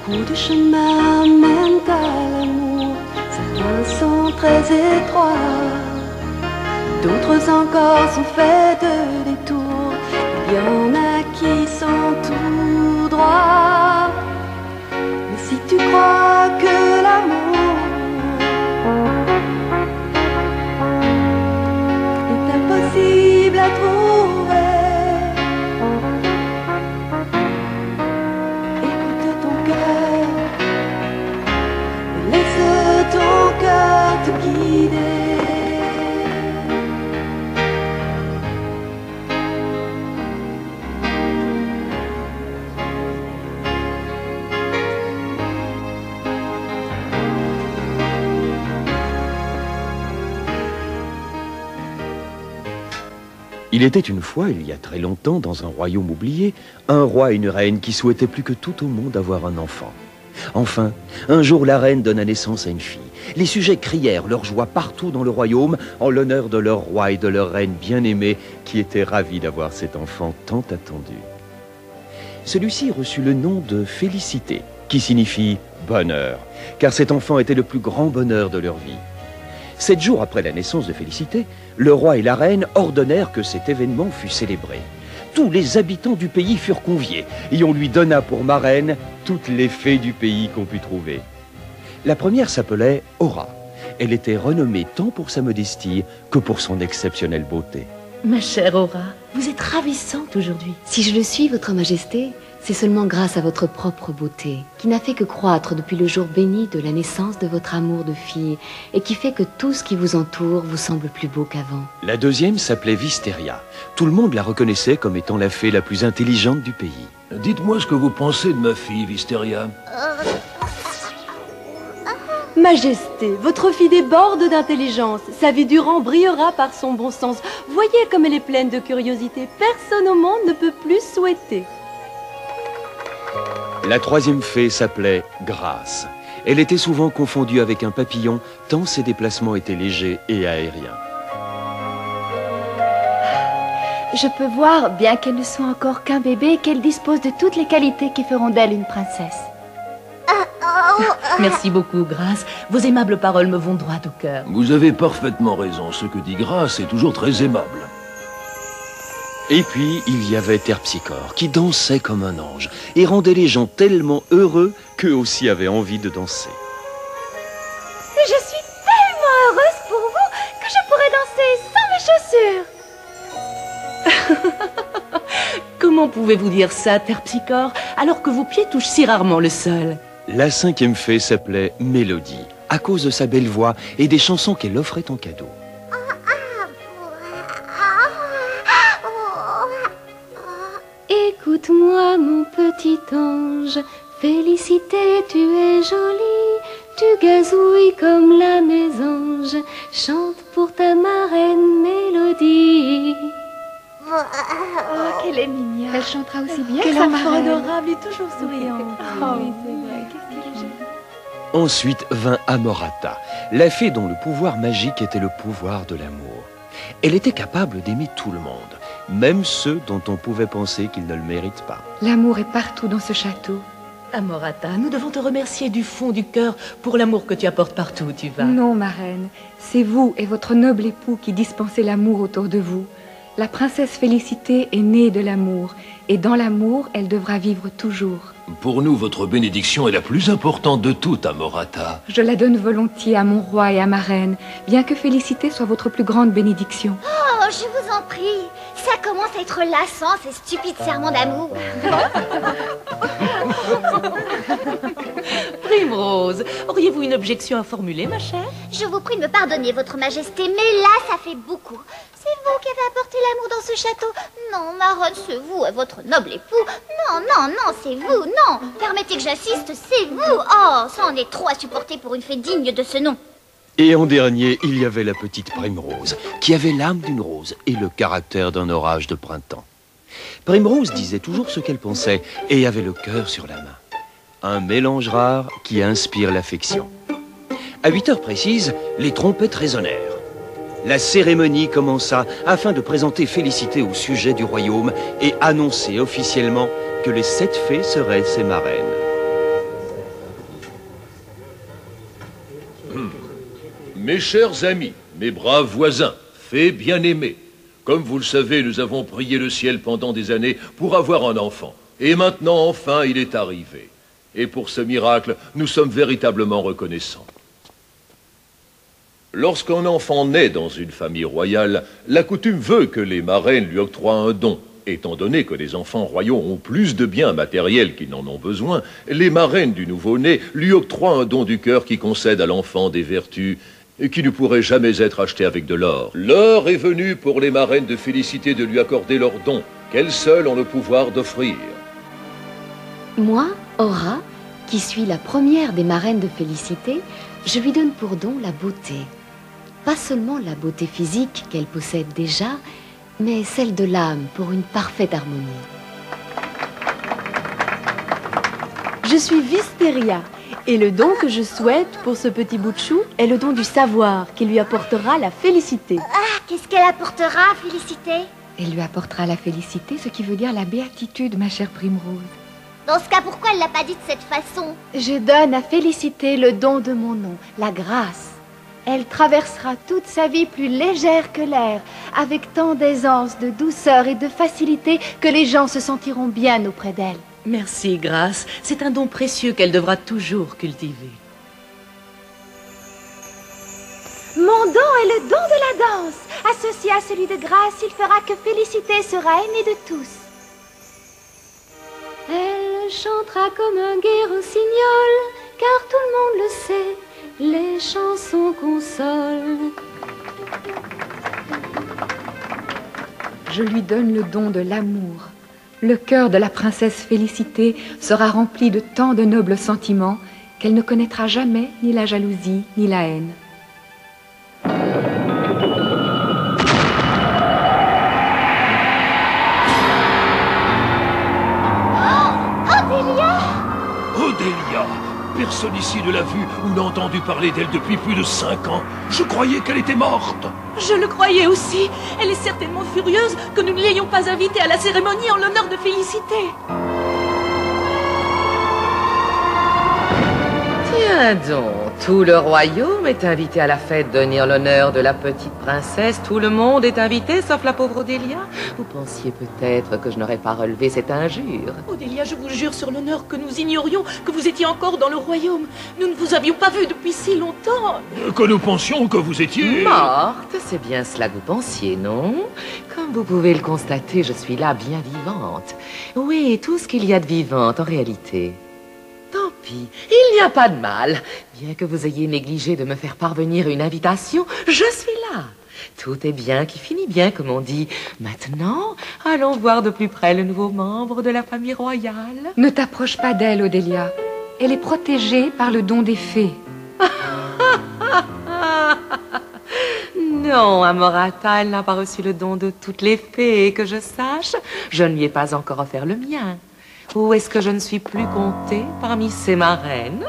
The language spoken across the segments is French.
Beaucoup de chemins mènent à l'amour, certains sont très étroits, d'autres encore sont faits de détours. Il y en a qui sont tout droits. Mais si tu crois que l'amour est impossible à trouver, écoute ton cœur et laisse ton cœur te guider. Il était une fois, il y a très longtemps, dans un royaume oublié, un roi et une reine qui souhaitaient plus que tout au monde avoir un enfant. Enfin, un jour, la reine donna naissance à une fille. Les sujets crièrent leur joie partout dans le royaume en l'honneur de leur roi et de leur reine bien-aimée qui étaient ravis d'avoir cet enfant tant attendu. Celui-ci reçut le nom de Félicité, qui signifie bonheur, car cet enfant était le plus grand bonheur de leur vie. 7 jours après la naissance de Félicité, le roi et la reine ordonnèrent que cet événement fût célébré. Tous les habitants du pays furent conviés et on lui donna pour marraine toutes les fées du pays qu'on put trouver. La première s'appelait Aura. Elle était renommée tant pour sa modestie que pour son exceptionnelle beauté. Ma chère Aura, vous êtes ravissante aujourd'hui. Si je le suis, Votre Majesté, c'est seulement grâce à votre propre beauté, qui n'a fait que croître depuis le jour béni de la naissance de votre amour de fille, et qui fait que tout ce qui vous entoure vous semble plus beau qu'avant. La deuxième s'appelait Wisteria. Tout le monde la reconnaissait comme étant la fée la plus intelligente du pays. Dites-moi ce que vous pensez de ma fille, Wisteria. Majesté, votre fille déborde d'intelligence. Sa vie durant brillera par son bon sens. Voyez comme elle est pleine de curiosité. Personne au monde ne peut plus souhaiter. La troisième fée s'appelait Grâce. Elle était souvent confondue avec un papillon, tant ses déplacements étaient légers et aériens. Je peux voir, bien qu'elle ne soit encore qu'un bébé, qu'elle dispose de toutes les qualités qui feront d'elle une princesse. Merci beaucoup, Grâce. Vos aimables paroles me vont droit au cœur. Vous avez parfaitement raison. Ce que dit Grâce est toujours très aimable. Et puis, il y avait Terpsichore, qui dansait comme un ange et rendait les gens tellement heureux qu'eux aussi avaient envie de danser. Je suis tellement heureuse pour vous que je pourrais danser sans mes chaussures. Comment pouvez-vous dire ça, Terpsichore, alors que vos pieds touchent si rarement le sol? La cinquième fée s'appelait Mélodie, à cause de sa belle voix et des chansons qu'elle offrait en cadeau. Écoute-moi, mon petit ange, Félicité, tu es jolie, tu gazouilles comme la mésange, chante pour ta marraine Mélodie. Oh, qu'elle est mignonne. Elle chantera aussi bien Quel que sa enfant marraine. adorable et toujours souriante. Oui, c'est vrai. Qu'est-ce qu'elle est jolie. Ensuite vint Amorata, la fée dont le pouvoir magique était le pouvoir de l'amour. Elle était capable d'aimer tout le monde, même ceux dont on pouvait penser qu'ils ne le méritent pas. L'amour est partout dans ce château. Amorata, nous devons te remercier du fond du cœur pour l'amour que tu apportes partout où tu vas. Non, ma reine, c'est vous et votre noble époux qui dispensez l'amour autour de vous. La princesse Félicité est née de l'amour, et dans l'amour, elle devra vivre toujours. Pour nous, votre bénédiction est la plus importante de toutes, Amorata. Je la donne volontiers à mon roi et à ma reine, bien que Félicité soit votre plus grande bénédiction. Oh, je vous en prie. Ça commence à être lassant, ces stupides serments d'amour. Primrose, auriez-vous une objection à formuler, ma chère? Je vous prie de me pardonner, votre majesté, mais là, ça fait beaucoup. C'est vous qui avez apporté l'amour dans ce château. Non, ma reine, c'est vous et votre noble époux. Non, non, non, c'est vous, non. Permettez que j'assiste, c'est vous. Oh, ça en est trop à supporter pour une fée digne de ce nom. Et en dernier, il y avait la petite Primrose, qui avait l'âme d'une rose et le caractère d'un orage de printemps. Primrose disait toujours ce qu'elle pensait et avait le cœur sur la main. Un mélange rare qui inspire l'affection. À 8 heures précises, les trompettes résonnèrent. La cérémonie commença afin de présenter Félicité au sujet du royaume et annoncer officiellement que les 7 fées seraient ses marraines. Mes chers amis, mes braves voisins, fées bien-aimés, comme vous le savez, nous avons prié le ciel pendant des années pour avoir un enfant. Et maintenant, enfin, il est arrivé. Et pour ce miracle, nous sommes véritablement reconnaissants. Lorsqu'un enfant naît dans une famille royale, la coutume veut que les marraines lui octroient un don. Étant donné que les enfants royaux ont plus de biens matériels qu'ils n'en ont besoin, les marraines du nouveau-né lui octroient un don du cœur qui concède à l'enfant des vertus et qui ne pourrait jamais être acheté avec de l'or. L'heure est venue pour les marraines de Félicité de lui accorder leur don, qu'elles seules ont le pouvoir d'offrir. Moi, Aura, qui suis la première des marraines de Félicité, je lui donne pour don la beauté. Pas seulement la beauté physique qu'elle possède déjà, mais celle de l'âme pour une parfaite harmonie. Je suis Vistéria, et le don que je souhaite pour ce petit bout de chou est le don du savoir qui lui apportera la félicité. Ah, qu'est-ce qu'elle apportera, Félicité? Elle lui apportera la félicité, ce qui veut dire la béatitude, ma chère Primrose. Dans ce cas, pourquoi elle l'a pas dit de cette façon? Je donne à Félicité le don de mon nom, la grâce. Elle traversera toute sa vie plus légère que l'air, avec tant d'aisance, de douceur et de facilité que les gens se sentiront bien auprès d'elle. Merci, Grâce. C'est un don précieux qu'elle devra toujours cultiver. Mon don est le don de la danse. Associé à celui de Grâce, il fera que Félicité sera aimée de tous. Elle chantera comme un gai rossignol, car tout le monde le sait, les chansons consolent. Je lui donne le don de l'amour. Le cœur de la princesse Félicité sera rempli de tant de nobles sentiments qu'elle ne connaîtra jamais ni la jalousie ni la haine. Odélia! Personne ici ne l'a vue ou n'a entendu parler d'elle depuis plus de 5 ans. Je croyais qu'elle était morte. Je le croyais aussi. Elle est certainement furieuse que nous ne l'ayons pas invitée à la cérémonie en l'honneur de Félicité. Tiens donc, tout le royaume est invité à la fête donnée en l'honneur de la petite princesse. Tout le monde est invité, sauf la pauvre Odélia. Vous pensiez peut-être que je n'aurais pas relevé cette injure. Odélia, je vous jure sur l'honneur que nous ignorions que vous étiez encore dans le royaume. Nous ne vous avions pas vu depuis si longtemps. Que nous pensions que vous étiez... Morte, c'est bien cela que vous pensiez, non? Comme vous pouvez le constater, je suis là bien vivante. Oui, tout ce qu'il y a de vivante en réalité. Tant pis, il n'y a pas de mal. Bien que vous ayez négligé de me faire parvenir une invitation, je suis là. Tout est bien qui finit bien, comme on dit. Maintenant, allons voir de plus près le nouveau membre de la famille royale. Ne t'approche pas d'elle, Odélia. Elle est protégée par le don des fées. Non, Amorata, elle n'a pas reçu le don de toutes les fées, que je sache. Je ne lui ai pas encore offert le mien. Ou est-ce que je ne suis plus comptée parmi ces marraines?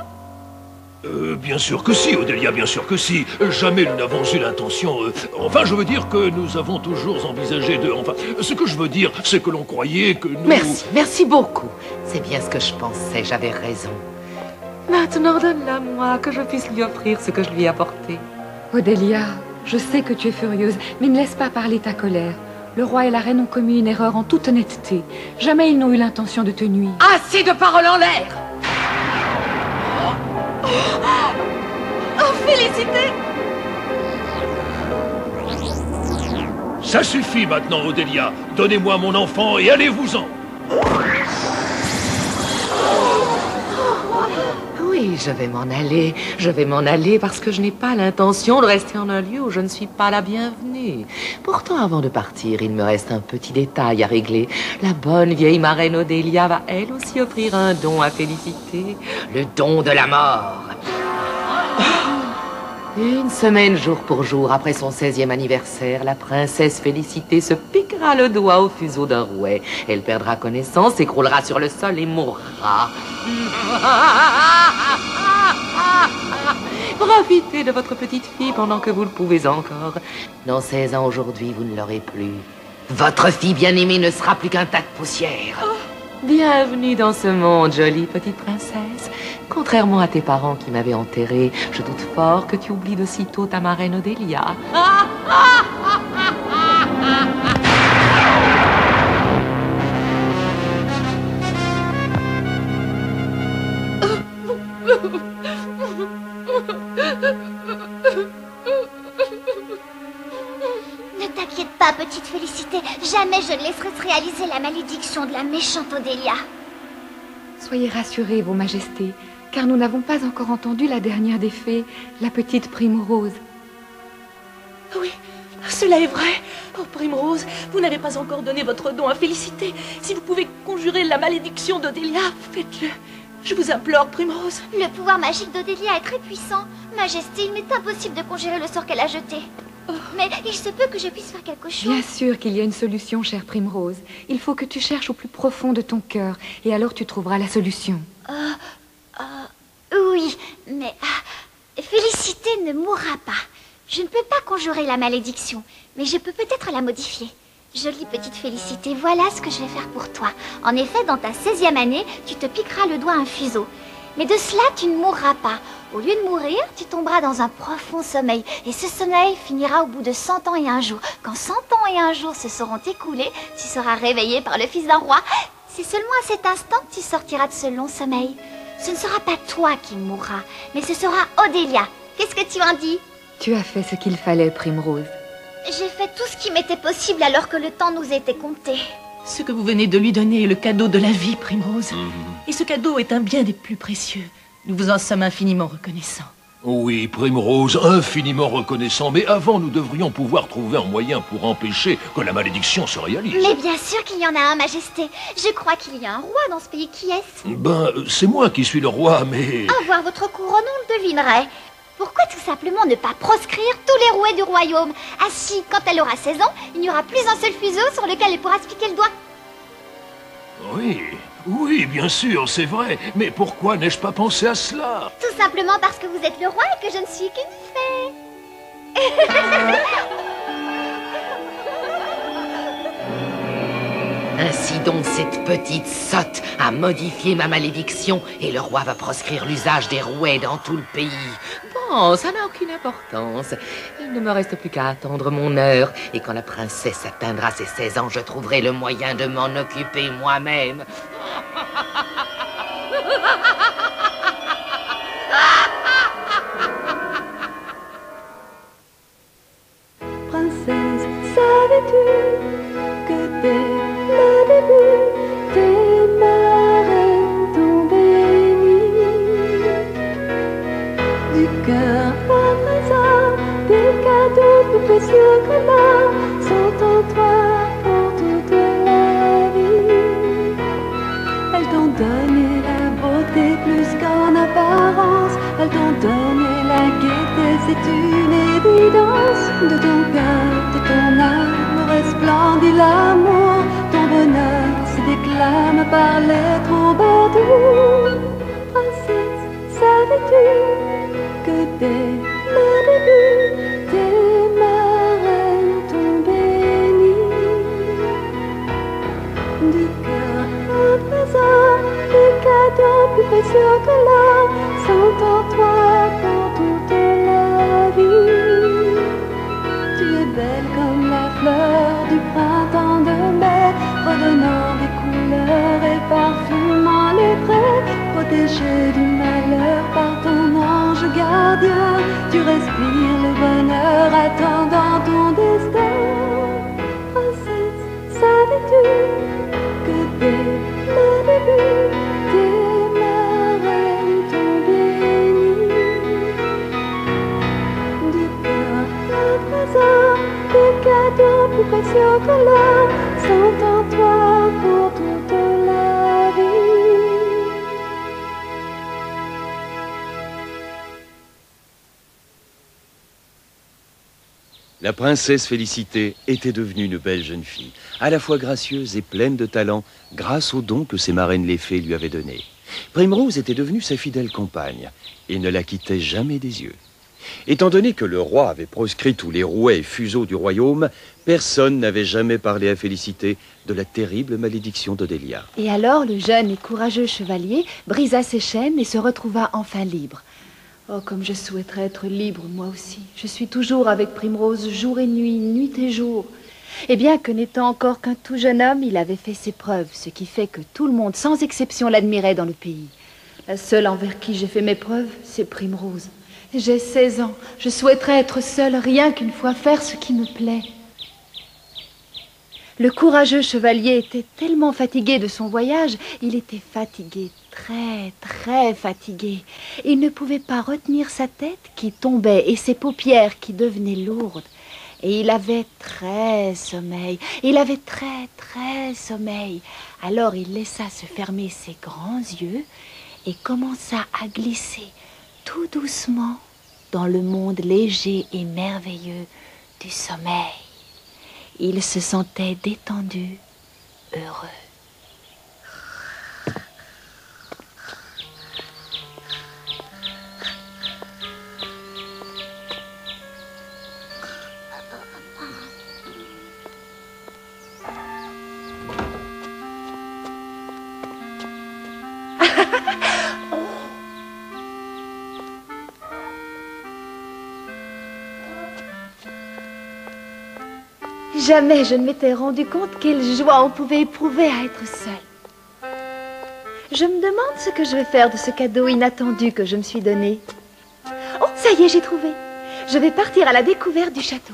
Bien sûr que si, Odélia, bien sûr que si. Jamais nous n'avons eu l'intention... Enfin, je veux dire que nous avons toujours envisagé de... Enfin, ce que je veux dire, c'est que l'on croyait que nous... Merci beaucoup. C'est bien ce que je pensais, j'avais raison. Maintenant, donne-la moi, que je puisse lui offrir ce que je lui ai apporté. Odélia, je sais que tu es furieuse, mais ne laisse pas parler ta colère. Le roi et la reine ont commis une erreur en toute honnêteté. Jamais ils n'ont eu l'intention de te nuire. Assez de paroles en l'air! Oh, Félicité! Ça suffit maintenant, Odélia. Donnez-moi mon enfant et allez-vous-en. Oui, je vais m'en aller. Je vais m'en aller parce que je n'ai pas l'intention de rester en un lieu où je ne suis pas la bienvenue. Pourtant, avant de partir, il me reste un petit détail à régler. La bonne vieille marraine Odélia va elle aussi offrir un don à Félicité. Le don de la mort. Une semaine jour pour jour après son 16e anniversaire, la princesse Félicité se piquera le doigt au fuseau d'un rouet. Elle perdra connaissance, s'écroulera sur le sol et mourra. Profitez de votre petite fille pendant que vous le pouvez encore. Dans 16 ans aujourd'hui, vous ne l'aurez plus. Votre fille bien-aimée ne sera plus qu'un tas de poussière. Bienvenue dans ce monde, jolie petite princesse. Contrairement à tes parents qui m'avaient enterrée, je doute fort que tu oublies de sitôt ta marraine Odélia. Ne t'inquiète pas, petite Félicité. Jamais je ne laisserai se réaliser la malédiction de la méchante Odélia. Soyez rassurés, vos majestés, car nous n'avons pas encore entendu la dernière des fées, la petite Primrose. Oui, cela est vrai. Oh, Primrose, vous n'avez pas encore donné votre don à Félicité. Si vous pouvez conjurer la malédiction d'Odélia, faites-le. Je vous implore, Primrose. Le pouvoir magique d'Odélia est très puissant. Majesté, il m'est impossible de conjurer le sort qu'elle a jeté. Mais il se peut que je puisse faire quelque chose. Bien sûr qu'il y a une solution, chère Primrose. Il faut que tu cherches au plus profond de ton cœur, et alors tu trouveras la solution. Oui, mais Félicité ne mourra pas. Je ne peux pas conjurer la malédiction, mais je peux peut-être la modifier. Jolie petite Félicité, voilà ce que je vais faire pour toi. En effet, dans ta 16e année, tu te piqueras le doigt un fuseau. Mais de cela, tu ne mourras pas. Au lieu de mourir, tu tomberas dans un profond sommeil. Et ce sommeil finira au bout de 100 ans et un jour. Quand 100 ans et un jour se seront écoulés, tu seras réveillé par le fils d'un roi. C'est seulement à cet instant que tu sortiras de ce long sommeil. Ce ne sera pas toi qui mourras, mais ce sera Odélia. Qu'est-ce que tu en dis? Tu as fait ce qu'il fallait, Primrose. J'ai fait tout ce qui m'était possible alors que le temps nous était compté. Ce que vous venez de lui donner est le cadeau de la vie, Primrose. Et ce cadeau est un bien des plus précieux. Nous vous en sommes infiniment reconnaissants. Oui, Primrose, infiniment reconnaissant. Mais avant, nous devrions pouvoir trouver un moyen pour empêcher que la malédiction se réalise. Mais bien sûr qu'il y en a un, Majesté. Je crois qu'il y a un roi dans ce pays. Qui est-ce? Ben, c'est moi qui suis le roi, mais... À voir votre couronne, on le devinerait. Pourquoi tout simplement ne pas proscrire tous les rouets du royaume? Ainsi, quand elle aura 16 ans, il n'y aura plus un seul fuseau sur lequel elle pourra se piquer le doigt. Oui, bien sûr, c'est vrai. Mais pourquoi n'ai-je pas pensé à cela? Tout simplement parce que vous êtes le roi et que je ne suis qu'une fée. Ainsi donc, cette petite sotte a modifié ma malédiction et le roi va proscrire l'usage des rouets dans tout le pays. Bon, ça n'a aucune importance. Il ne me reste plus qu'à attendre mon heure. Et quand la princesse atteindra ses 16 ans, je trouverai le moyen de m'en occuper moi-même. Princesse, savais-tu que dès le début, tes marraines t'ont bénie? Du cœur à présent, des cadeaux plus précieux que l'or sont en toi pour toute la vie. Elles t'ont donné la beauté plus qu'en apparence, elles t'ont donné la gaieté, c'est une évidence. De ton cœur, de ton âme resplendit l'amour, ton bonheur se déclame par les troubadours. Princesse, savais-tu que dès le début, tes marraines t'ont bénie? Du cœur à présent, les cadeaux plus précieux que l'or sont en toi pour toute la vie. Tu es belle comme la fleur du printemps de mai, redonnant des couleurs et parfumant les prés. Protégée du malheur par ton ange gardien, tu respires le bonheur attendant ton destin. Princesse, savais-tu que dès le début, tes marraines t'ont bénie? Du cœur à présent, des cadeaux plus précieux que l'or sont en toi pour toute la vie. La princesse Félicité était devenue une belle jeune fille, à la fois gracieuse et pleine de talent, grâce aux dons que ses marraines les fées lui avaient donnés. Primrose était devenue sa fidèle compagne et ne la quittait jamais des yeux. Étant donné que le roi avait proscrit tous les rouets et fuseaux du royaume, personne n'avait jamais parlé à Félicité de la terrible malédiction d'Odélia. Et alors le jeune et courageux chevalier brisa ses chaînes et se retrouva enfin libre. Oh, comme je souhaiterais être libre, moi aussi. Je suis toujours avec Primrose, jour et nuit, nuit et jour. Et bien que n'étant encore qu'un tout jeune homme, il avait fait ses preuves, ce qui fait que tout le monde, sans exception, l'admirait dans le pays. La seule envers qui j'ai fait mes preuves, c'est Primrose. J'ai 16 ans. Je souhaiterais être seule, rien qu'une fois faire ce qui me plaît. Le courageux chevalier était tellement fatigué de son voyage, il était fatigué, très, très fatigué. Il ne pouvait pas retenir sa tête qui tombait et ses paupières qui devenaient lourdes. Et il avait très sommeil, il avait très, très sommeil. Alors il laissa se fermer ses grands yeux et commença à glisser tout doucement dans le monde léger et merveilleux du sommeil. Il se sentait détendu, heureux. Jamais je ne m'étais rendu compte quelle joie on pouvait éprouver à être seul. Je me demande ce que je vais faire de ce cadeau inattendu que je me suis donné. Oh, ça y est, j'ai trouvé. Je vais partir à la découverte du château.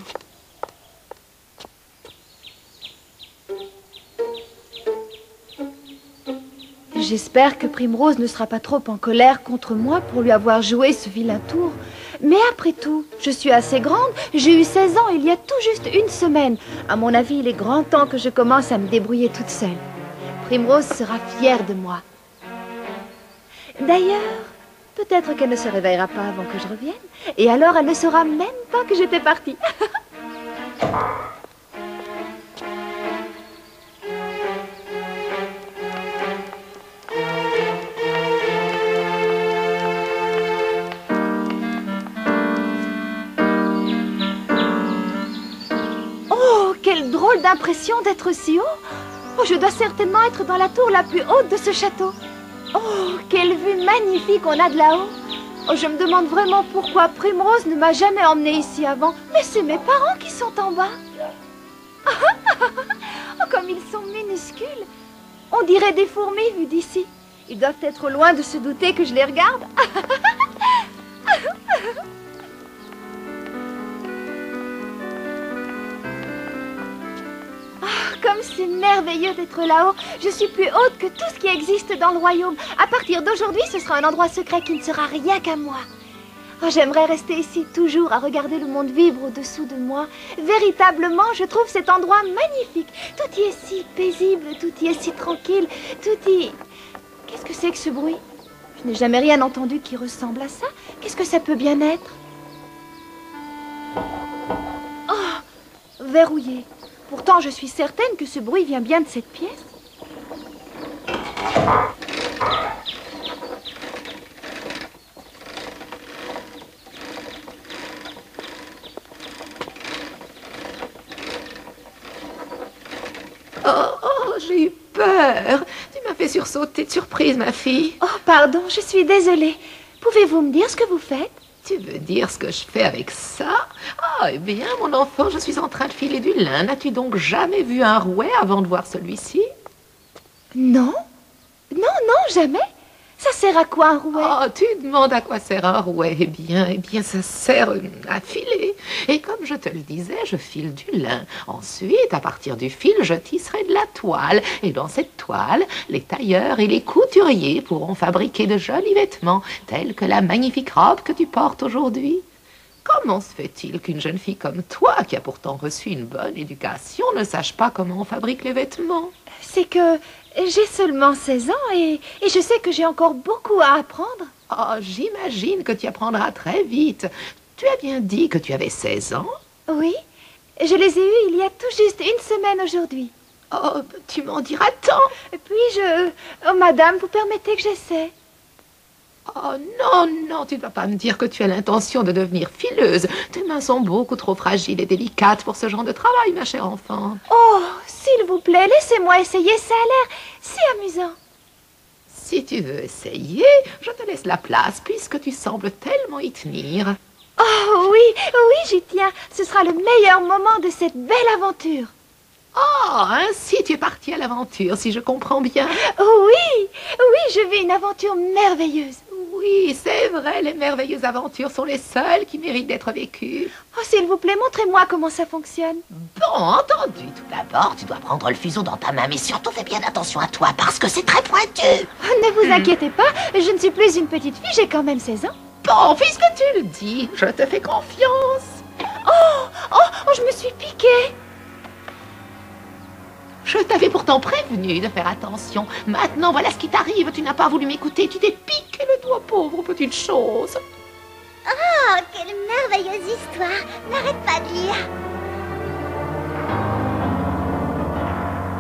J'espère que Primrose ne sera pas trop en colère contre moi pour lui avoir joué ce vilain tour. Mais après tout, je suis assez grande, j'ai eu 16 ans il y a tout juste une semaine. À mon avis, il est grand temps que je commence à me débrouiller toute seule. Primrose sera fière de moi. D'ailleurs, peut-être qu'elle ne se réveillera pas avant que je revienne. Et alors, elle ne saura même pas que j'étais partie. Quelle drôle d'impression d'être si haut. Oh, je dois certainement être dans la tour la plus haute de ce château. Oh, quelle vue magnifique on a de là-haut. Oh, je me demande vraiment pourquoi Primrose ne m'a jamais emmenée ici avant. Mais c'est mes parents qui sont en bas. Oh, comme ils sont minuscules. On dirait des fourmis vues d'ici. Ils doivent être loin de se douter que je les regarde. Comme c'est merveilleux d'être là-haut. Je suis plus haute que tout ce qui existe dans le royaume. À partir d'aujourd'hui, ce sera un endroit secret qui ne sera rien qu'à moi. Oh, j'aimerais rester ici toujours à regarder le monde vivre au-dessous de moi. Véritablement, je trouve cet endroit magnifique. Tout y est si paisible, tout y est si tranquille, tout y... Qu'est-ce que c'est que ce bruit? Je n'ai jamais rien entendu qui ressemble à ça. Qu'est-ce que ça peut bien être? Oh, verrouillé. Pourtant, je suis certaine que ce bruit vient bien de cette pièce. Oh, j'ai eu peur. Tu m'as fait sursauter de surprise, ma fille. Oh, pardon, je suis désolée. Pouvez-vous me dire ce que vous faites? Tu veux dire ce que je fais avec ça? Ah, eh bien, mon enfant, je suis en train de filer du lin. N'as-tu donc jamais vu un rouet avant de voir celui-ci? Non. Non, non, jamais. Ça sert à quoi un rouet? Oh, tu demandes à quoi sert un rouet? Eh bien, ça sert à filer. Et comme je te le disais, je file du lin. Ensuite, à partir du fil, je tisserai de la toile. Et dans cette toile, les tailleurs et les couturiers pourront fabriquer de jolis vêtements, tels que la magnifique robe que tu portes aujourd'hui. Comment se fait-il qu'une jeune fille comme toi, qui a pourtant reçu une bonne éducation, ne sache pas comment on fabrique les vêtements? C'est que j'ai seulement 16 ans et je sais que j'ai encore beaucoup à apprendre. Oh, j'imagine que tu apprendras très vite. Tu as bien dit que tu avais 16 ans? Oui, je les ai eus il y a tout juste une semaine aujourd'hui. Oh, tu m'en diras tant. Puis-je... Oh, madame, vous permettez que j'essaie? Oh non, non, tu ne vas pas me dire que tu as l'intention de devenir fileuse. Tes mains sont beaucoup trop fragiles et délicates pour ce genre de travail, ma chère enfant. Oh, s'il vous plaît, laissez-moi essayer, ça a l'air si amusant. Si tu veux essayer, je te laisse la place puisque tu sembles tellement y tenir. Oh oui, oui, j'y tiens. Ce sera le meilleur moment de cette belle aventure. Oh, ainsi tu es parti à l'aventure, si je comprends bien. Oui, oui, je vis une aventure merveilleuse. Oui, c'est vrai, les merveilleuses aventures sont les seules qui méritent d'être vécues. Oh, s'il vous plaît, montrez-moi comment ça fonctionne. Bon, entendu. Tout d'abord, tu dois prendre le fuseau dans ta main, mais surtout fais bien attention à toi, parce que c'est très pointu. Oh, ne vous inquiétez pas, je ne suis plus une petite fille, j'ai quand même 16 ans. Bon, puisque tu le dis, je te fais confiance. Oh, je me suis piquée. Je t'avais pourtant prévenu de faire attention. Maintenant, voilà ce qui t'arrive. Tu n'as pas voulu m'écouter. Tu t'es piqué le doigt, pauvre petite chose. Oh, quelle merveilleuse histoire. N'arrête pas de lire.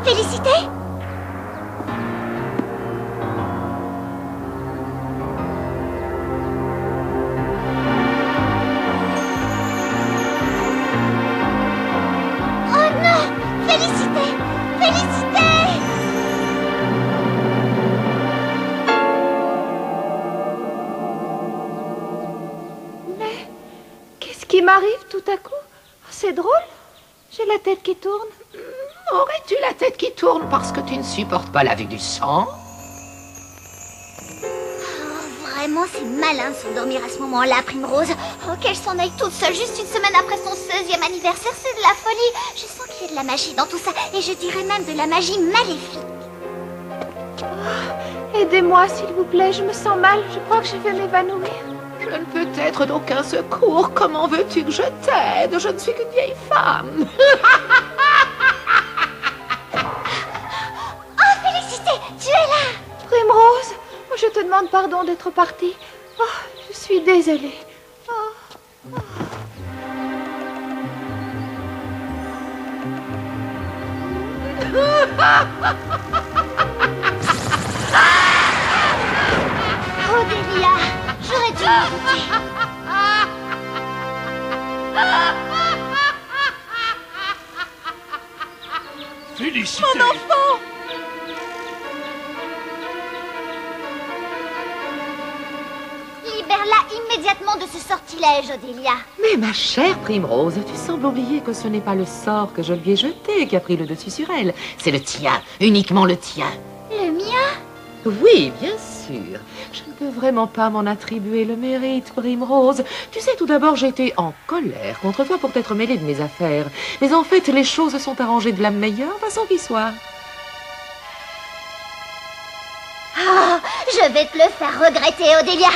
Félicité? Oh non! Félicité! Félicité! Mais qu'est-ce qui m'arrive tout à coup? C'est drôle. J'ai la tête qui tourne. Aurais-tu la tête qui tourne parce que tu ne supportes pas la vue du sang? Oh, vraiment, c'est malin de s'endormir à ce moment-là, Primrose. Oh, qu'elle s'en aille toute seule juste une semaine après son 16e anniversaire, c'est de la folie. Je sens qu'il y a de la magie dans tout ça, et je dirais même de la magie maléfique. Oh, aidez-moi, s'il vous plaît, je me sens mal. Je crois que je vais m'évanouir. Je ne peux être d'aucun secours. Comment veux-tu que je t'aide? Je ne suis qu'une vieille femme. Oh, Félicité, tu es là! Primrose, je te demande pardon d'être partie. Oh, je suis désolée. Oh. Odélia, j'aurais dû m'écouter. Félicité! Mon enfant! Libère-la immédiatement de ce sortilège, Odélia. Mais ma chère Primrose, tu sembles oublier que ce n'est pas le sort que je lui ai jeté qui a pris le dessus sur elle. C'est le tien, uniquement le tien. Le mien? Oui, bien sûr. Je ne peux vraiment pas m'en attribuer le mérite, Primrose. Tu sais, tout d'abord, j'ai été en colère contre toi pour t'être mêlée de mes affaires. Mais en fait, les choses se sont arrangées de la meilleure façon qui soit. Oh, je vais te le faire regretter, Odélia.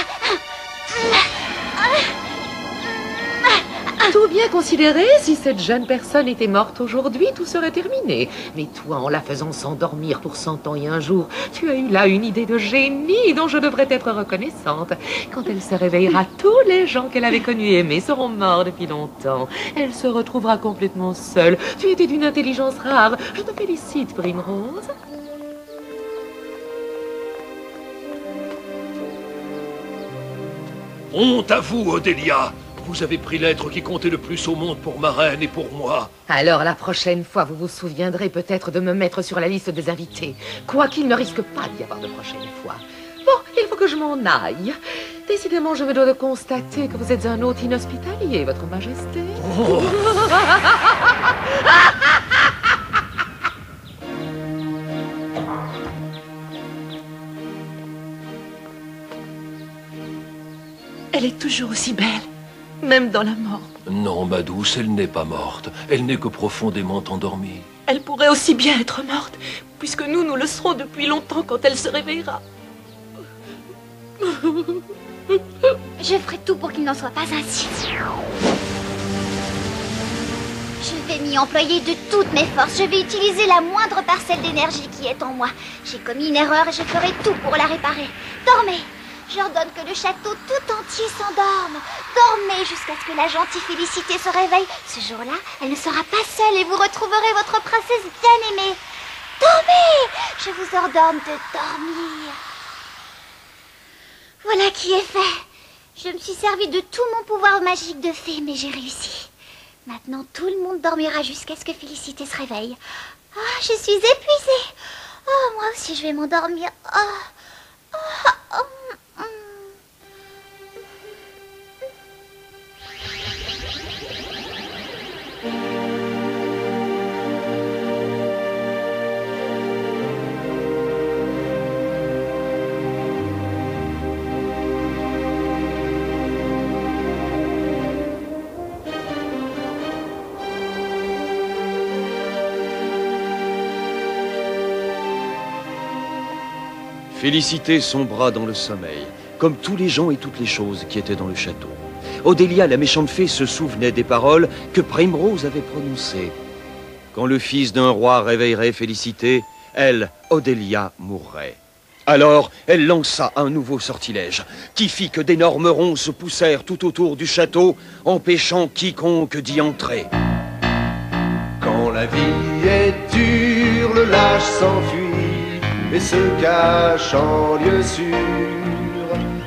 Tout bien considéré, si cette jeune personne était morte aujourd'hui, tout serait terminé. Mais toi, en la faisant s'endormir pour 100 ans et un jour, tu as eu là une idée de génie dont je devrais être reconnaissante. Quand elle se réveillera, tous les gens qu'elle avait connus et aimés seront morts depuis longtemps. Elle se retrouvera complètement seule. Tu étais d'une intelligence rare. Je te félicite, Primrose. Honte à vous, Odélia! Vous avez pris l'être qui comptait le plus au monde pour ma reine et pour moi. Alors, la prochaine fois, vous vous souviendrez peut-être de me mettre sur la liste des invités. Quoiqu'il ne risque pas d'y avoir de prochaine fois. Bon, il faut que je m'en aille. Décidément, je me dois de constater que vous êtes un hôte inhospitalier, Votre Majesté. Oh. Elle est toujours aussi belle, même dans la mort. Non, ma douce, elle n'est pas morte. Elle n'est que profondément endormie. Elle pourrait aussi bien être morte, puisque nous le serons depuis longtemps quand elle se réveillera. Je ferai tout pour qu'il n'en soit pas ainsi. Je vais m'y employer de toutes mes forces. Je vais utiliser la moindre parcelle d'énergie qui est en moi. J'ai commis une erreur et je ferai tout pour la réparer. Dormez! J'ordonne que le château tout entier s'endorme. Dormez jusqu'à ce que la gentille Félicité se réveille. Ce jour-là, elle ne sera pas seule et vous retrouverez votre princesse bien-aimée. Dormez! Je vous ordonne de dormir. Voilà qui est fait. Je me suis servi de tout mon pouvoir magique de fée, mais j'ai réussi. Maintenant, tout le monde dormira jusqu'à ce que Félicité se réveille. Ah, je suis épuisée. Oh, moi aussi, je vais m'endormir. Félicité sombra dans le sommeil, comme tous les gens et toutes les choses qui étaient dans le château. Odélia, la méchante fée, se souvenait des paroles que Primrose avait prononcées. Quand le fils d'un roi réveillerait Félicité, elle, Odélia, mourrait. Alors, elle lança un nouveau sortilège, qui fit que d'énormes ronces se poussèrent tout autour du château, empêchant quiconque d'y entrer. Quand la vie est dure, le lâche s'enfuit et se cache en lieu sûr.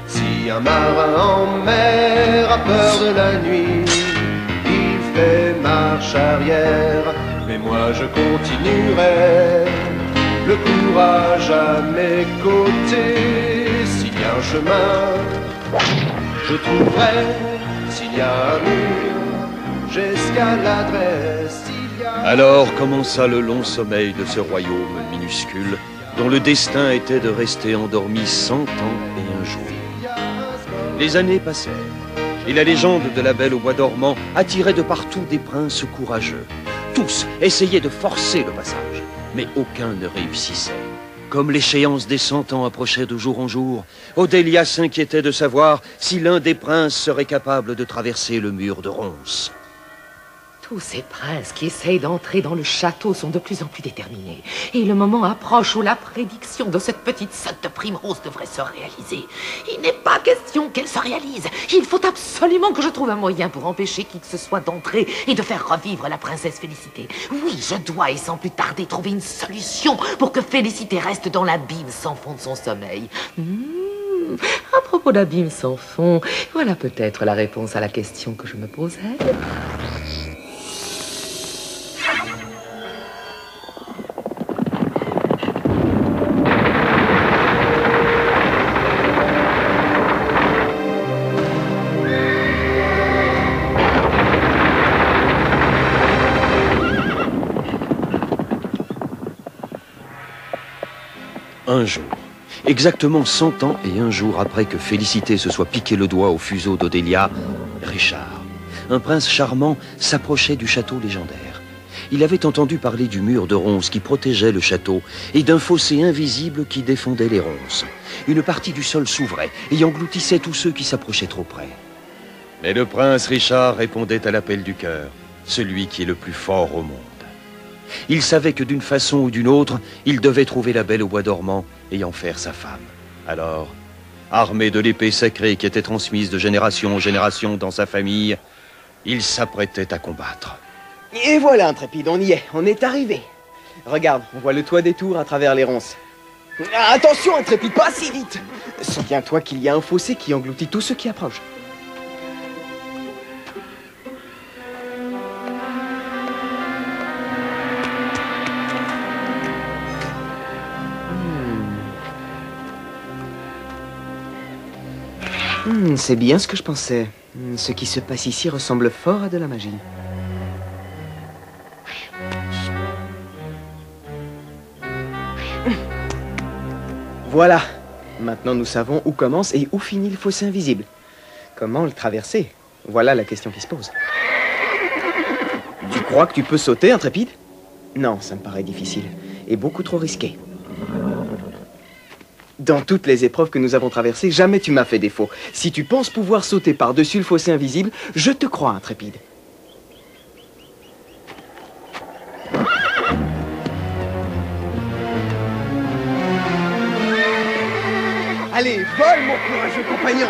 Si un marin en mer a peur de la nuit, il fait marche arrière. Mais moi je continuerai, le courage à mes côtés. S'il y a un chemin, je trouverai. S'il y a un mur, j'escaladerai. Alors commença le long sommeil de ce royaume minuscule, dont le destin était de rester endormi 100 ans et un jour. Les années passèrent, et la légende de la Belle au bois dormant attirait de partout des princes courageux. Tous essayaient de forcer le passage, mais aucun ne réussissait. Comme l'échéance des 100 ans approchait de jour en jour, Odélia s'inquiétait de savoir si l'un des princes serait capable de traverser le mur de ronces. Tous ces princes qui essayent d'entrer dans le château sont de plus en plus déterminés. Et le moment approche où la prédiction de cette petite sotte de Primrose devrait se réaliser. Il n'est pas question qu'elle se réalise. Il faut absolument que je trouve un moyen pour empêcher qui que ce soit d'entrer et de faire revivre la princesse Félicité. Oui, je dois, et sans plus tarder, trouver une solution pour que Félicité reste dans l'abîme sans fond de son sommeil. À propos d'abîme sans fond, voilà peut-être la réponse à la question que je me posais. Un jour, exactement 100 ans et un jour après que Félicité se soit piqué le doigt au fuseau d'Odélia, Richard, un prince charmant, s'approchait du château légendaire. Il avait entendu parler du mur de ronces qui protégeait le château et d'un fossé invisible qui défendait les ronces. Une partie du sol s'ouvrait et engloutissait tous ceux qui s'approchaient trop près. Mais le prince Richard répondait à l'appel du cœur, celui qui est le plus fort au monde. Il savait que d'une façon ou d'une autre, il devait trouver la Belle au bois dormant et en faire sa femme. Alors, armé de l'épée sacrée qui était transmise de génération en génération dans sa famille, il s'apprêtait à combattre. Et voilà, Intrépide, on y est, on est arrivé. Regarde, on voit le toit des tours à travers les ronces. Attention, Intrépide, pas si vite. Souviens-toi qu'il y a un fossé qui engloutit tous ceux qui approchent. C'est bien ce que je pensais. Ce qui se passe ici ressemble fort à de la magie. Voilà. Maintenant, nous savons où commence et où finit le fossé invisible. Comment le traverser? Voilà la question qui se pose. Tu crois que tu peux sauter, Intrépide? Non, ça me paraît difficile. Et beaucoup trop risqué. Dans toutes les épreuves que nous avons traversées, jamais tu m'as fait défaut. Si tu penses pouvoir sauter par-dessus le fossé invisible, je te crois, Intrépide. Allez, vole, mon courageux compagnon!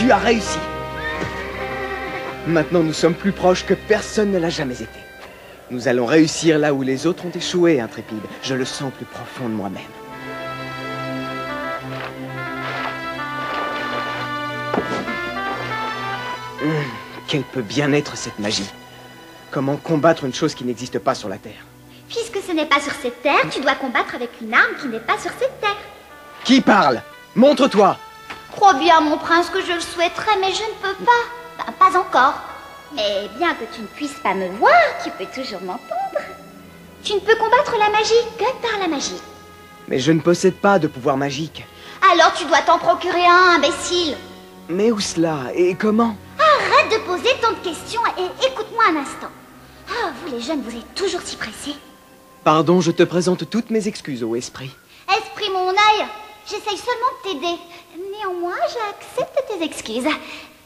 Tu as réussi. Maintenant, nous sommes plus proches que personne ne l'a jamais été. Nous allons réussir là où les autres ont échoué, Intrépide. Je le sens plus profond de moi-même. Quelle peut bien être cette magie? Comment combattre une chose qui n'existe pas sur la Terre? Puisque ce n'est pas sur cette terre, tu dois combattre avec une arme qui n'est pas sur cette terre. Qui parle? Montre-toi! Crois bien, mon prince, que je le souhaiterais, mais je ne peux pas. Ben, pas encore. Mais bien que tu ne puisses pas me voir, tu peux toujours m'entendre. Tu ne peux combattre la magie que par la magie. Mais je ne possède pas de pouvoir magique. Alors tu dois t'en procurer un, imbécile. Mais où cela? Et comment? Arrête de poser tant de questions et écoute-moi un instant. Ah, vous les jeunes, vous êtes toujours si pressés. Pardon, je te présente toutes mes excuses, ô esprit. Esprit, mon œil, j'essaye seulement de t'aider. Néanmoins, j'accepte tes excuses.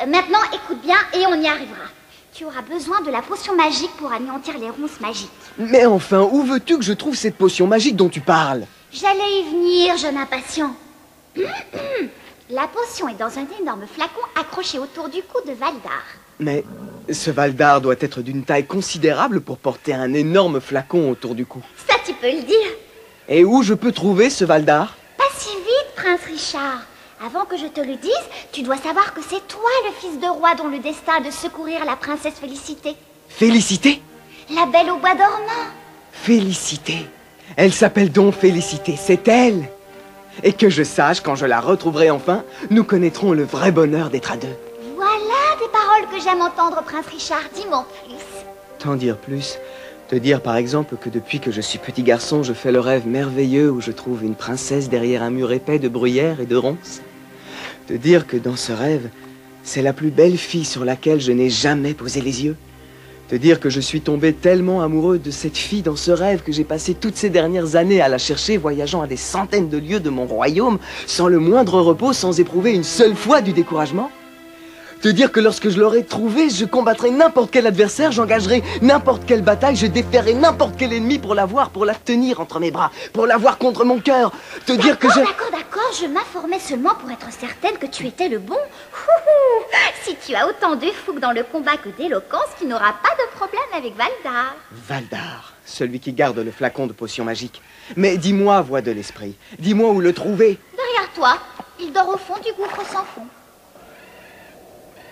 Maintenant, écoute bien et on y arrivera. Tu auras besoin de la potion magique pour anéantir les ronces magiques. Mais enfin, où veux-tu que je trouve cette potion magique dont tu parles? J'allais y venir, jeune impatient. La potion est dans un énorme flacon accroché autour du cou de Valdar. Mais ce Valdar doit être d'une taille considérable pour porter un énorme flacon autour du cou. Ça, tu peux le dire. Et où je peux trouver ce Valdar? Pas si vite, prince Richard. Avant que je te le dise, tu dois savoir que c'est toi le fils de roi dont le destin est de secourir la princesse Félicité. Félicité? La belle au bois dormant. Félicité. Elle s'appelle donc Félicité, c'est elle. Et que je sache, quand je la retrouverai enfin, nous connaîtrons le vrai bonheur d'être à deux. Voilà des paroles que j'aime entendre, prince Richard. Dis-moi en plus. T'en dire plus? Te dire par exemple que depuis que je suis petit garçon, je fais le rêve merveilleux où je trouve une princesse derrière un mur épais de bruyères et de ronces. Te dire que dans ce rêve, c'est la plus belle fille sur laquelle je n'ai jamais posé les yeux. Te dire que je suis tombé tellement amoureux de cette fille dans ce rêve que j'ai passé toutes ces dernières années à la chercher, voyageant à des centaines de lieues de mon royaume, sans le moindre repos, sans éprouver une seule fois du découragement. Te dire que lorsque je l'aurai trouvée, je combattrai n'importe quel adversaire, j'engagerai n'importe quelle bataille, je déferai n'importe quel ennemi pour l'avoir, pour la tenir entre mes bras, pour l'avoir contre mon cœur. Te dire que je... D'accord, je m'informais seulement pour être certaine que tu étais le bon. Ouhou. Si tu as autant de fougue dans le combat que d'éloquence, tu n'auras pas de problème avec Valdar. Valdar, celui qui garde le flacon de potion magique. Mais dis-moi, voix de l'esprit, dis-moi où le trouver. Derrière toi, il dort au fond du gouffre sans fond.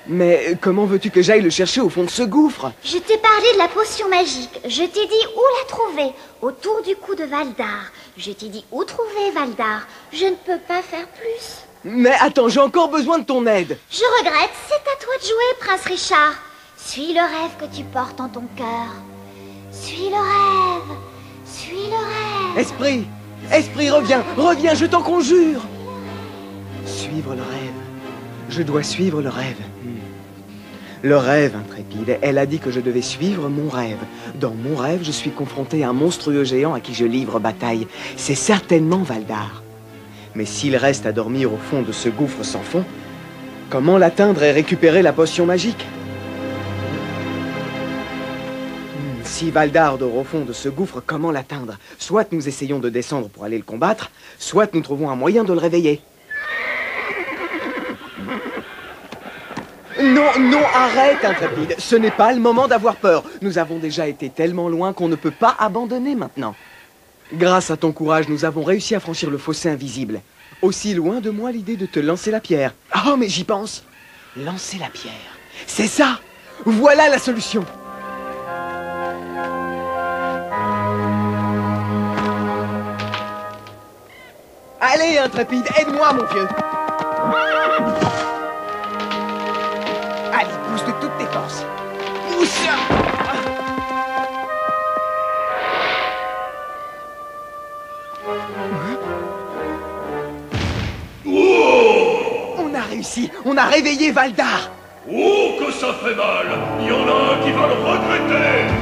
Mais comment veux-tu que j'aille le chercher au fond de ce gouffre? Je t'ai parlé de la potion magique. Je t'ai dit où la trouver. Autour du cou de Valdar. Je t'ai dit où trouver Valdar. Je ne peux pas faire plus. Mais attends, j'ai encore besoin de ton aide. Je regrette, c'est à toi de jouer, prince Richard. Suis le rêve que tu portes en ton cœur. Suis le rêve. Suis le rêve. Esprit, esprit, reviens, je t'en conjure. Suivre le rêve. Je dois suivre le rêve. Le rêve, Intrépide. Elle a dit que je devais suivre mon rêve. Dans mon rêve, je suis confronté à un monstrueux géant à qui je livre bataille. C'est certainement Valdar. Mais s'il reste à dormir au fond de ce gouffre sans fond, comment l'atteindre et récupérer la potion magique? Si Valdar dort au fond de ce gouffre, comment l'atteindre? Soit nous essayons de descendre pour aller le combattre, soit nous trouvons un moyen de le réveiller. Non, arrête, Intrépide. Ce n'est pas le moment d'avoir peur. Nous avons déjà été tellement loin qu'on ne peut pas abandonner maintenant. Grâce à ton courage, nous avons réussi à franchir le fossé invisible. Aussi loin de moi l'idée de te lancer la pierre. Oh, mais j'y pense. Lancer la pierre. C'est ça. Voilà la solution. Allez, Intrépide, aide-moi, mon vieux. Allez, pousse de toutes tes forces. Pousse. On a réussi. On a réveillé Valdar. Oh, que ça fait mal. Il y en a un qui va le regretter.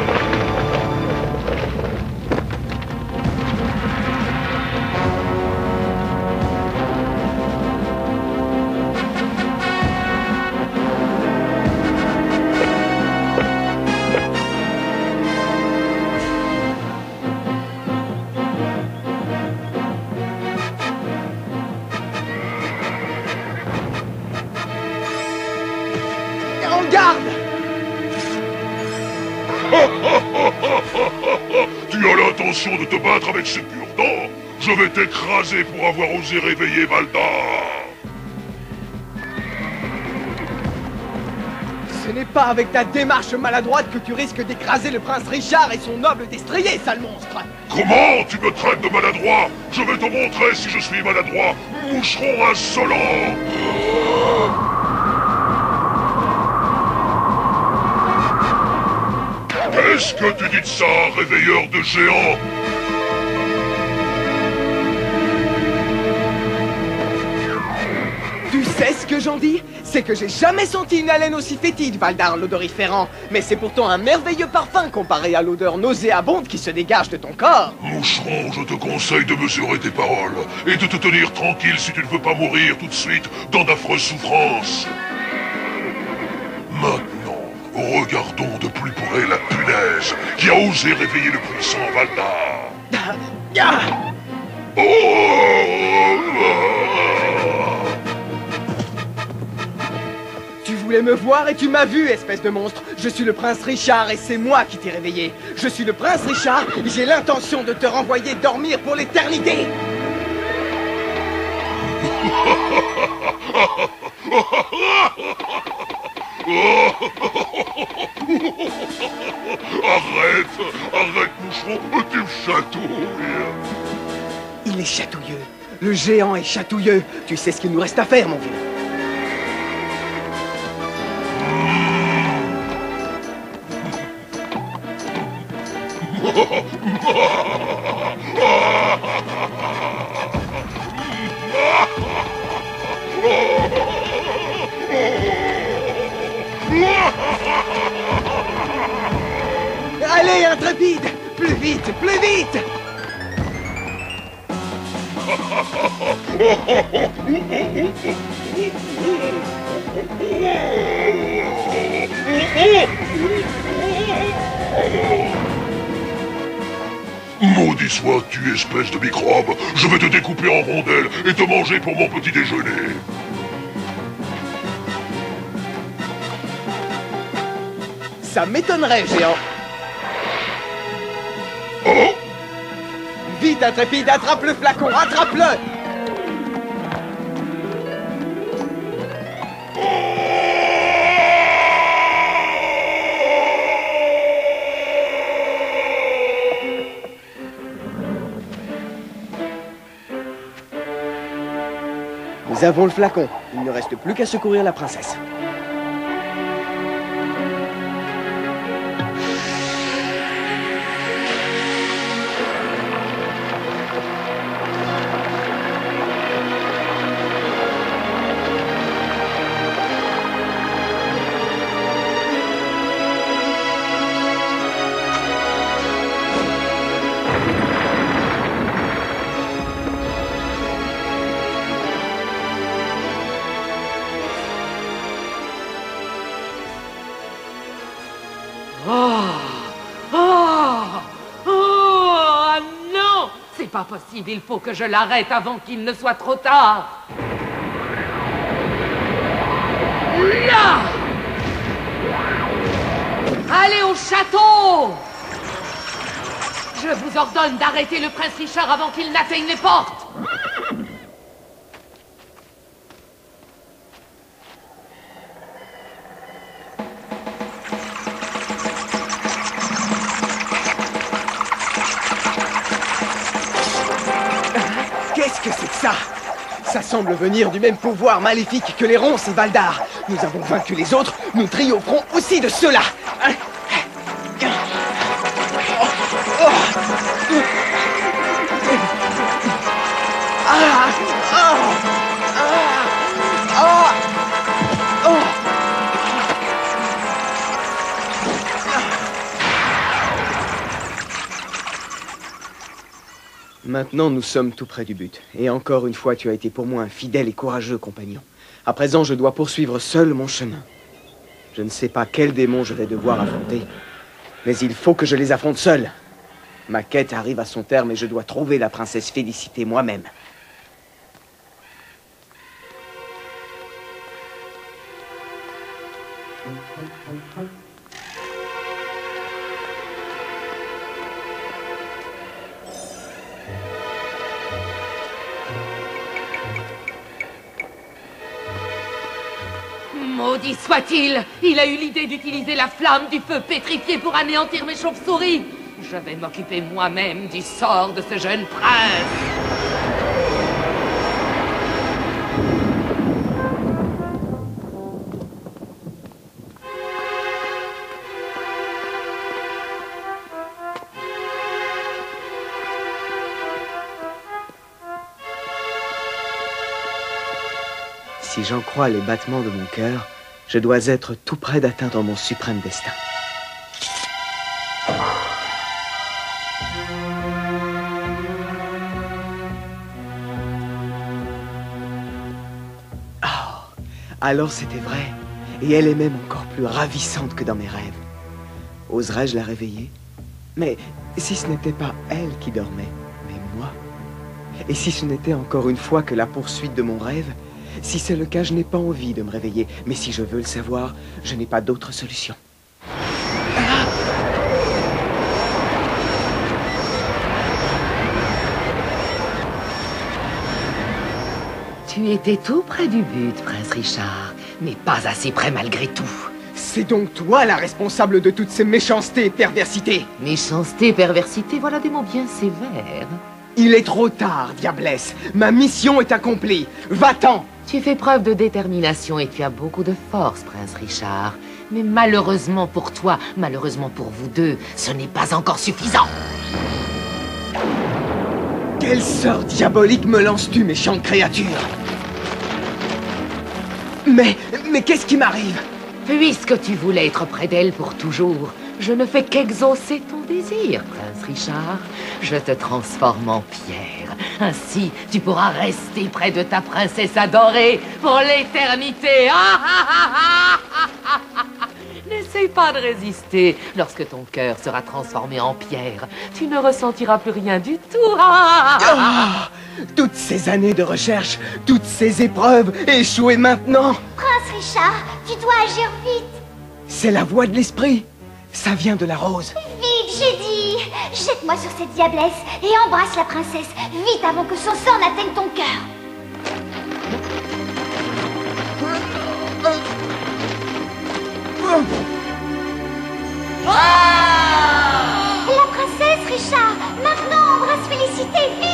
Tu as l'intention de te battre avec ces cure-dents? Je vais t'écraser pour avoir osé réveiller Valdar. Ce n'est pas avec ta démarche maladroite que tu risques d'écraser le prince Richard et son noble destrier, sale monstre! Comment tu me traites de maladroit? Je vais te montrer si je suis maladroit, moucheron insolent! Qu'est-ce que tu dis de ça, réveilleur de géants? Tu sais ce que j'en dis? C'est que j'ai jamais senti une haleine aussi fétide, Valdar l'odoriférant. Mais c'est pourtant un merveilleux parfum comparé à l'odeur nauséabonde qui se dégage de ton corps. Moucheron, je te conseille de mesurer tes paroles et de te tenir tranquille si tu ne veux pas mourir tout de suite dans d'affreuses souffrances. Maintenant, regardons de plus près la punaise qui a osé réveiller le puissant Valdar. Tu voulais me voir et tu m'as vu, espèce de monstre. Je suis le prince Richard et c'est moi qui t'ai réveillé. Je suis le prince Richard et j'ai l'intention de te renvoyer dormir pour l'éternité. Arrête, moucheron, tu me chatouilles. Il est chatouilleux. Le géant est chatouilleux. Tu sais ce qu'il nous reste à faire, mon vieux. Allez, intrépide! Plus vite, plus vite! Maudit sois-tu, espèce de microbe. Je vais te découper en rondelles et te manger pour mon petit déjeuner. Ça m'étonnerait, géant. Oh! Vite, intrépide, attrape le flacon, attrape-le! Nous avons le flacon. Il ne reste plus qu'à secourir la princesse. Pas possible, il faut que je l'arrête avant qu'il ne soit trop tard. Là! Allez au château! Je vous ordonne d'arrêter le prince Richard avant qu'il n'atteigne les portes. Qu'est-ce que c'est que ça? Ça semble venir du même pouvoir maléfique que les ronces et Valdar. Nous avons vaincu les autres, nous triompherons aussi de ceux-là. Maintenant, nous sommes tout près du but. Et encore une fois, tu as été pour moi un fidèle et courageux compagnon. À présent, je dois poursuivre seul mon chemin. Je ne sais pas quels démons je vais devoir affronter, mais il faut que je les affronte seul. Ma quête arrive à son terme et je dois trouver la princesse Félicité moi-même. Maudit soit-il! Il a eu l'idée d'utiliser la flamme du feu pétrifié pour anéantir mes chauves-souris. Je vais m'occuper moi-même du sort de ce jeune prince. Si j'en crois les battements de mon cœur, je dois être tout près d'atteindre mon suprême destin. Oh, alors c'était vrai, et elle est même encore plus ravissante que dans mes rêves. Oserais-je la réveiller? Mais si ce n'était pas elle qui dormait, mais moi? Et si ce n'était encore une fois que la poursuite de mon rêve? Si c'est le cas, je n'ai pas envie de me réveiller. Mais si je veux le savoir, je n'ai pas d'autre solution. Tu étais tout près du but, Prince Richard, mais pas assez près malgré tout. C'est donc toi la responsable de toutes ces méchancetés et perversités. Méchanceté, perversité, voilà des mots bien sévères. Il est trop tard, diablesse. Ma mission est accomplie. Va-t'en! Tu fais preuve de détermination et tu as beaucoup de force, Prince Richard. Mais malheureusement pour toi, malheureusement pour vous deux, ce n'est pas encore suffisant. Quel sort diabolique me lances-tu, méchante créature? Mais qu'est-ce qui m'arrive? Puisque tu voulais être près d'elle pour toujours, je ne fais qu'exaucer ton désir, Prince Richard. Je te transforme en pierre. Ainsi, tu pourras rester près de ta princesse adorée pour l'éternité. N'essaye pas de résister. Lorsque ton cœur sera transformé en pierre, tu ne ressentiras plus rien du tout. Toutes ces années de recherche, toutes ces épreuves, échouées maintenant. Prince Richard, tu dois agir vite. C'est la voix de l'esprit. Ça vient de la rose. Vite, j'ai dit. Jette-moi sur cette diablesse et embrasse la princesse. Vite avant que son sort n'atteigne ton cœur. La princesse, Richard. Maintenant, embrasse Félicité, vite.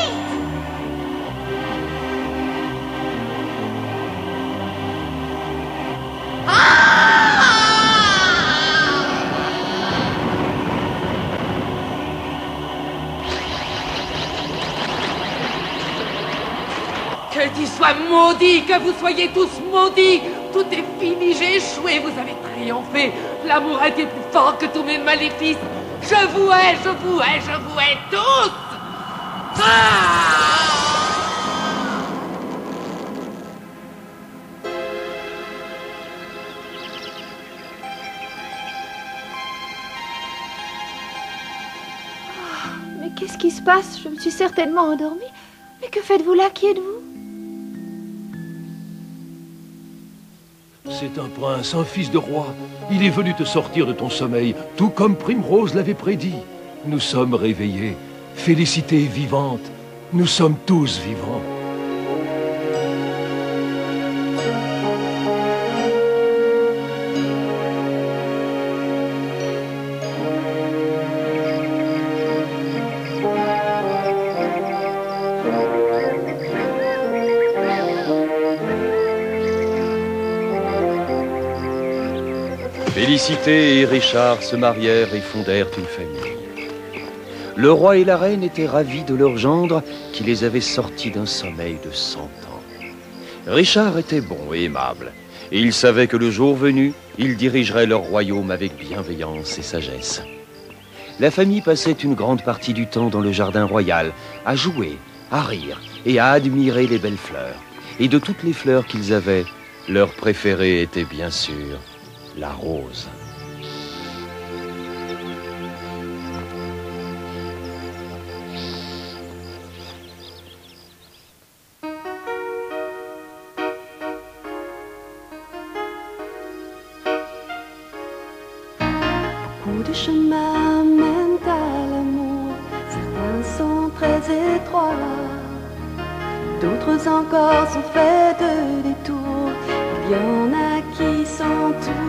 Que tu sois maudit, que vous soyez tous maudits. Tout est fini, j'ai échoué, vous avez triomphé. L'amour a été plus fort que tous mes maléfices. Je vous hais, je vous hais, je vous hais tous. Mais qu'est-ce qui se passe? Je me suis certainement endormie. Mais que faites-vous là? Qui êtes-vous? C'est un prince, un fils de roi. Il est venu te sortir de ton sommeil, tout comme Primrose l'avait prédit. Nous sommes réveillés. Félicité est vivante. Nous sommes tous vivants. Félicité et Richard se marièrent et fondèrent une famille. Le roi et la reine étaient ravis de leur gendre qui les avait sortis d'un sommeil de 100 ans. Richard était bon et aimable, et il savait que le jour venu, il dirigerait leur royaume avec bienveillance et sagesse. La famille passait une grande partie du temps dans le jardin royal, à jouer, à rire et à admirer les belles fleurs. Et de toutes les fleurs qu'ils avaient, leur préférée était bien sûr la rose. Beaucoup de chemins mènent à l'amour, certains sont très étroits, d'autres encore sont faits de détours. Il y en a qui sont m'entoure.